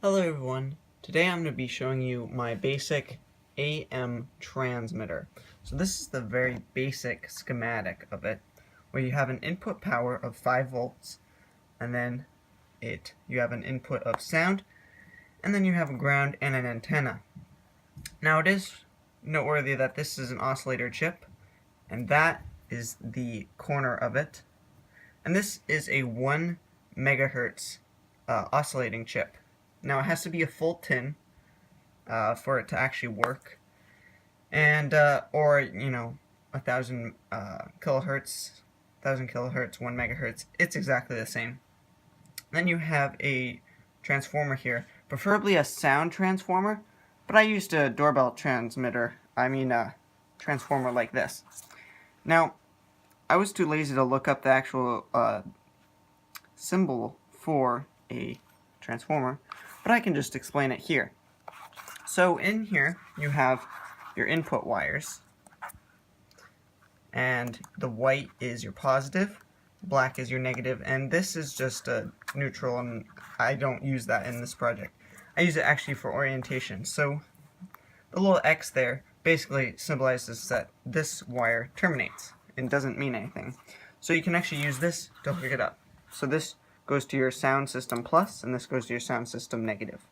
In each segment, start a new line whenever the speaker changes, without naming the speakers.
Hello everyone, today I'm going to be showing you my basic AM transmitter. So this is the very basic schematic of it, where you have an input power of 5 volts, and then you have an input of sound, and then you have a ground and an antenna. Now it is noteworthy that this is an oscillator chip, and that is the corner of it, and this is a 1 megahertz oscillating chip. Now it has to be a full tin for it to actually work, and or 1,000 kilohertz, 1 megahertz. It's exactly the same. Then you have a transformer here, preferably a sound transformer, but I used a doorbell transmitter. Transformer like this. Now I was too lazy to look up the actual symbol for a transformer, but I can just explain it here. So in here you have your input wires, and the white is your positive, black is your negative, and this is just a neutral, and I don't use that in this project. I use it actually for orientation. So the little X there basically symbolizes that this wire terminates and doesn't mean anything. So you can actually use this to hook it up. So this goes to your sound system plus, and this goes to your sound system negative.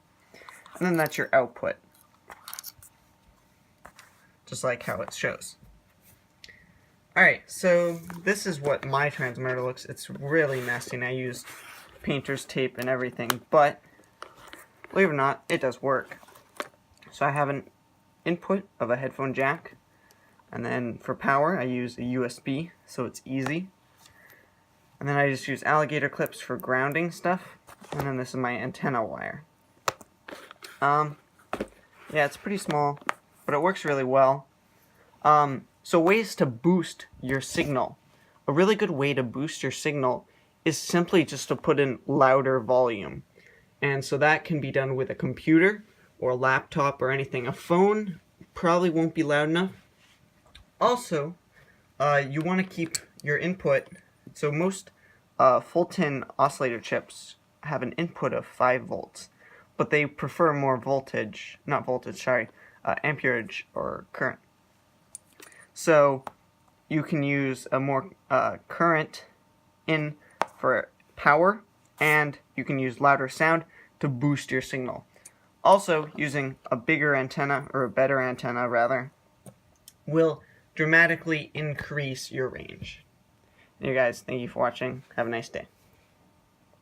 And then that's your output, just like how it shows. Alright, so this is what my transmitter looks. It's really messy, and I used painter's tape and everything, but believe it or not, it does work. So I have an input of a headphone jack, and then for power I use a USB, so it's easy. And then I just use alligator clips for grounding stuff, and then this is my antenna wire. Yeah, it's pretty small, but it works really well. So ways to boost your signal. A really good way to boost your signal is simply just to put in louder volume. And so that can be done with a computer or a laptop or anything. A phone probably won't be loud enough. Also, you want to keep your input. So most full tin oscillator chips have an input of 5 volts, but they prefer more amperage or current. So you can use a more current in for power, and you can use louder sound to boost your signal. Also, using a bigger antenna, or a better antenna rather, will dramatically increase your range. Hey guys, thank you for watching. Have a nice day.